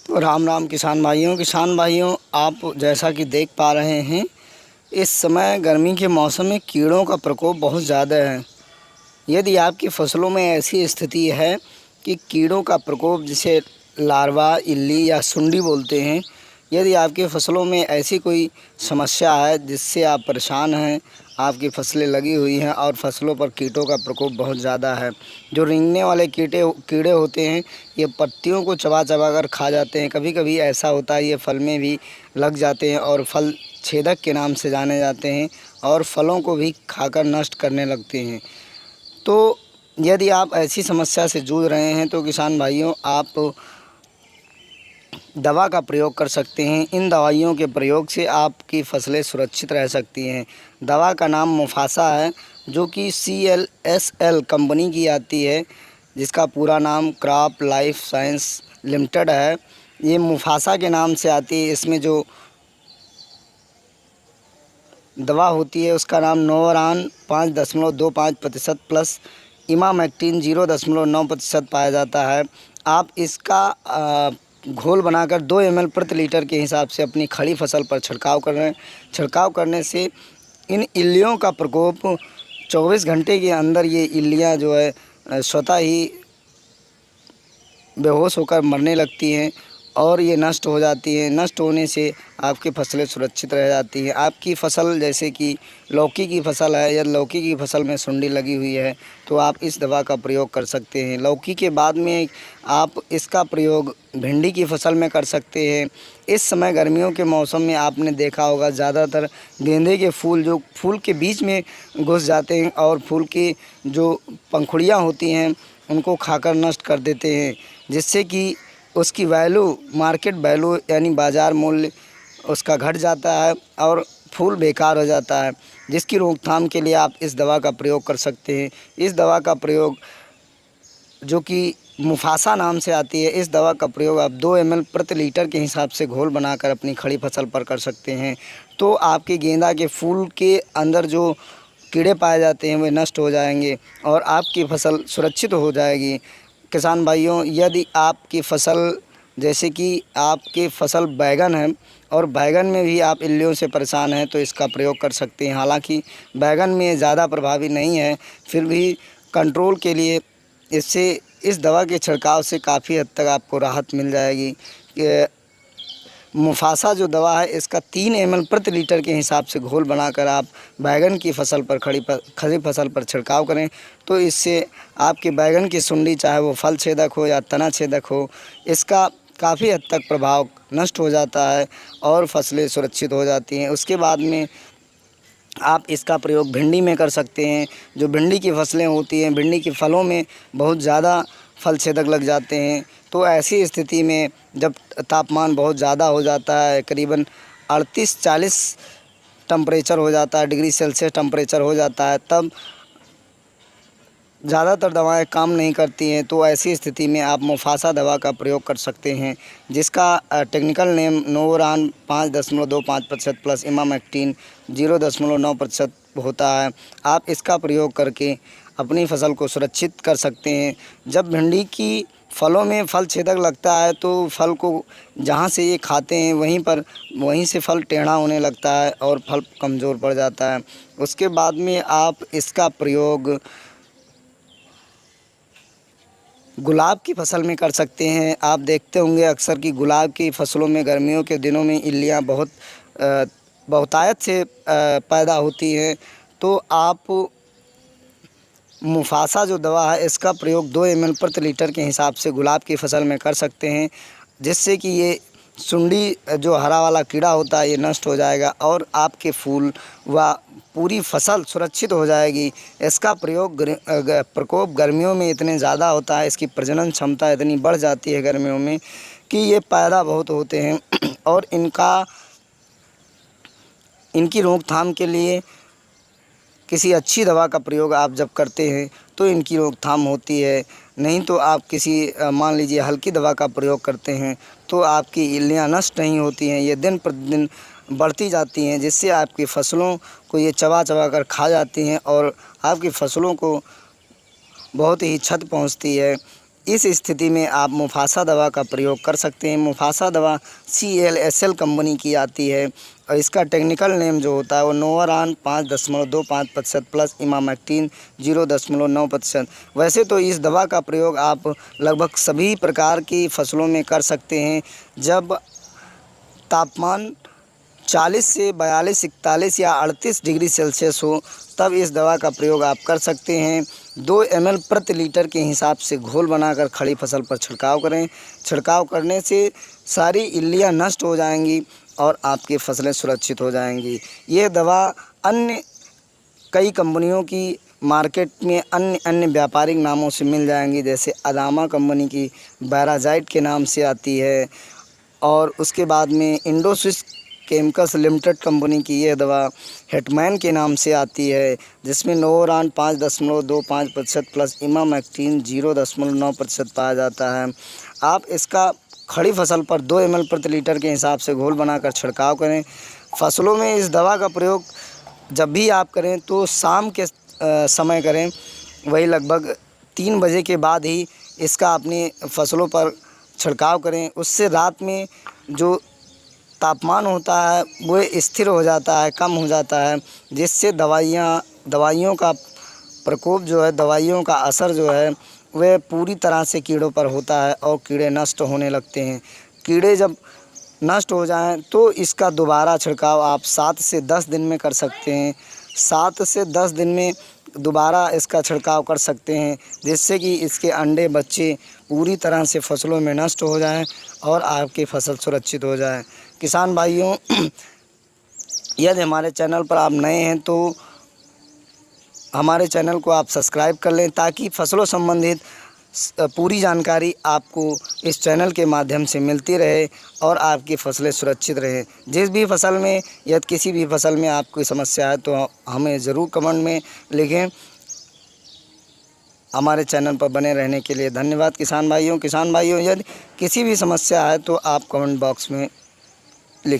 तो राम राम किसान भाइयों, आप जैसा कि देख पा रहे हैं, इस समय गर्मी के मौसम में कीड़ों का प्रकोप बहुत ज़्यादा है। यदि आपकी फसलों में ऐसी स्थिति है कि कीड़ों का प्रकोप, जिसे लार्वा, इल्ली या सुंडी बोलते हैं, यदि आपकी फ़सलों में ऐसी कोई समस्या है जिससे आप परेशान हैं, आपकी फसलें लगी हुई हैं और फसलों पर कीटों का प्रकोप बहुत ज़्यादा है। जो रेंगने वाले कीड़े होते हैं, ये पत्तियों को चबा चबा कर खा जाते हैं। कभी कभी ऐसा होता है ये फल में भी लग जाते हैं और फल छेदक के नाम से जाने जाते हैं और फलों को भी खाकर नष्ट करने लगते हैं। तो यदि आप ऐसी समस्या से जूझ रहे हैं तो किसान भाइयों, आप दवा का प्रयोग कर सकते हैं। इन दवाइयों के प्रयोग से आपकी फसलें सुरक्षित रह सकती हैं। दवा का नाम मुफासा है, जो कि CLSL कंपनी की आती है, जिसका पूरा नाम क्रॉप लाइफ साइंस लिमिटेड है। ये मुफासा के नाम से आती है। इसमें जो दवा होती है उसका नाम नोवरान 5.25% प्लस इमामेक्टिन 0.9% पाया जाता है। आप इसका घोल बनाकर 2 ml प्रति लीटर के हिसाब से अपनी खड़ी फसल पर छिड़काव कर रहे हैं। छिड़काव करने से इन इल्लियों का प्रकोप 24 घंटे के अंदर ये इल्लियाँ जो है स्वतः ही बेहोश होकर मरने लगती हैं और ये नष्ट हो जाती हैं। नष्ट होने से आपकी फसलें सुरक्षित रह जाती हैं। आपकी फसल जैसे कि लौकी की फसल है, या लौकी की फसल में सुंडी लगी हुई है, तो आप इस दवा का प्रयोग कर सकते हैं। लौकी के बाद में आप इसका प्रयोग भिंडी की फसल में कर सकते हैं। इस समय गर्मियों के मौसम में आपने देखा होगा, ज़्यादातर गेंदे के फूल जो फूल के बीच में घुस जाते हैं और फूल की जो पंखुड़ियाँ होती हैं उनको खाकर नष्ट कर देते हैं, जिससे कि उसकी वैल्यू, मार्केट वैल्यू यानी बाज़ार मूल्य उसका घट जाता है और फूल बेकार हो जाता है। जिसकी रोकथाम के लिए आप इस दवा का प्रयोग कर सकते हैं। इस दवा का प्रयोग, जो कि मुफासा नाम से आती है, इस दवा का प्रयोग आप 2 ml प्रति लीटर के हिसाब से घोल बनाकर अपनी खड़ी फसल पर कर सकते हैं। तो आपके गेंदा के फूल के अंदर जो कीड़े पाए जाते हैं वे नष्ट हो जाएंगे और आपकी फसल सुरक्षित हो जाएगी। किसान भाइयों, यदि आपकी फसल, जैसे कि आपकी फसल बैंगन है और बैंगन में भी आप इल्लियों से परेशान हैं, तो इसका प्रयोग कर सकते हैं। हालांकि बैंगन में ज़्यादा प्रभावी नहीं है, फिर भी कंट्रोल के लिए इस दवा के छिड़काव से काफ़ी हद तक आपको राहत मिल जाएगी। मुफासा जो दवा है, इसका 3 ml प्रति लीटर के हिसाब से घोल बनाकर आप बैंगन की फसल पर खड़ी फसल पर छिड़काव करें, तो इससे आपके बैंगन की सुंडी, चाहे वो फल छेदक हो या तना छेदक हो, इसका काफ़ी हद तक प्रभाव नष्ट हो जाता है और फसलें सुरक्षित हो जाती हैं। उसके बाद में आप इसका प्रयोग भिंडी में कर सकते हैं। जो भिंडी की फसलें होती हैं, भिंडी के फलों में बहुत ज़्यादा फल छेदक लग जाते हैं, तो ऐसी स्थिति में जब तापमान बहुत ज़्यादा हो जाता है, करीबन 38-40 टेम्परेचर हो जाता है, डिग्री सेल्सियस टेम्परेचर हो जाता है, तब ज़्यादातर दवाएं काम नहीं करती हैं। तो ऐसी स्थिति में आप मुफासा दवा का प्रयोग कर सकते हैं, जिसका टेक्निकल नेम नोवरान 5.25% प्लस इमामेक्टिन 0.9% होता है। आप इसका प्रयोग करके अपनी फसल को सुरक्षित कर सकते हैं। जब भिंडी की फलों में फल छेदक लगता है, तो फल को जहाँ से ये खाते हैं वहीं से फल टेढ़ा होने लगता है और फल कमज़ोर पड़ जाता है। उसके बाद में आप इसका प्रयोग गुलाब की फसल में कर सकते हैं। आप देखते होंगे अक्सर कि गुलाब की फसलों में गर्मियों के दिनों में इल्लियाँ बहुतायत से पैदा होती हैं। तो आप मुफासा जो दवा है, इसका प्रयोग 2 ml प्रति लीटर के हिसाब से गुलाब की फसल में कर सकते हैं, जिससे कि ये सुंडी, जो हरा वाला कीड़ा होता है, ये नष्ट हो जाएगा और आपके फूल व पूरी फसल सुरक्षित हो जाएगी। इसका प्रकोप गर्मियों में इतने ज़्यादा होता है, इसकी प्रजनन क्षमता इतनी बढ़ जाती है गर्मियों में कि ये पैदा बहुत होते हैं और इनकी रोकथाम के लिए किसी अच्छी दवा का प्रयोग आप जब करते हैं तो इनकी रोकथाम होती है। नहीं तो आप मान लीजिए हल्की दवा का प्रयोग करते हैं तो आपकी इल्लियाँ नष्ट नहीं होती हैं, ये दिन प्रतिदिन बढ़ती जाती हैं, जिससे आपकी फसलों को ये चबा चबा कर खा जाती हैं और आपकी फसलों को बहुत ही क्षति पहुंचती है। इस स्थिति में आप मुफासा दवा का प्रयोग कर सकते हैं। मुफासा दवा CLSL कंपनी की आती है और इसका टेक्निकल नेम जो होता है वो नोवरान 5.25% प्लस इमामेक्टिन 0.9%। वैसे तो इस दवा का प्रयोग आप लगभग सभी प्रकार की फसलों में कर सकते हैं। जब तापमान 40 से 42, 41 या 38 डिग्री सेल्सियस हो तब इस दवा का प्रयोग आप कर सकते हैं। 2 ml प्रति लीटर के हिसाब से घोल बनाकर खड़ी फसल पर छिड़काव करें। छिड़काव करने से सारी इल्लियाँ नष्ट हो जाएंगी और आपकी फसलें सुरक्षित हो जाएंगी। ये दवा अन्य कई कंपनियों की मार्केट में अन्य व्यापारिक नामों से मिल जाएंगी, जैसे अदामा कंपनी की बैराजाइट के नाम से आती है और उसके बाद में इंडोस्विस केमिकल्स लिमिटेड कंपनी की यह दवा हिटमैन के नाम से आती है, जिसमें नोवरान 5.25% प्लस इमामेक्टिन 0.9% पाया जाता है। आप इसका खड़ी फसल पर 2 ml प्रति लीटर के हिसाब से घोल बनाकर छिड़काव करें। फसलों में इस दवा का प्रयोग जब भी आप करें तो शाम के समय करें, वही लगभग 3 बजे के बाद ही इसका अपनी फसलों पर छिड़काव करें। उससे रात में जो तापमान होता है वो स्थिर हो जाता है, कम हो जाता है, जिससे दवाइयों का प्रकोप जो है, दवाइयों का असर जो है वह पूरी तरह से कीड़ों पर होता है और कीड़े नष्ट होने लगते हैं। कीड़े जब नष्ट हो जाएं तो इसका दोबारा छिड़काव आप 7 से 10 दिन में कर सकते हैं। 7 से 10 दिन में दोबारा इसका छिड़काव कर सकते हैं, जिससे कि इसके अंडे बच्चे पूरी तरह से फसलों में नष्ट हो जाएं और आपकी फसल सुरक्षित हो जाए। किसान भाइयों, यदि हमारे चैनल पर आप नए हैं तो हमारे चैनल को आप सब्सक्राइब कर लें, ताकि फसलों संबंधित पूरी जानकारी आपको इस चैनल के माध्यम से मिलती रहे और आपकी फसलें सुरक्षित रहें। जिस भी फसल में या किसी भी फसल में आपको समस्या है तो हमें ज़रूर कमेंट में लिखें। हमारे चैनल पर बने रहने के लिए धन्यवाद किसान भाइयों। यदि किसी भी समस्या है तो आप कमेंट बॉक्स में लिखें।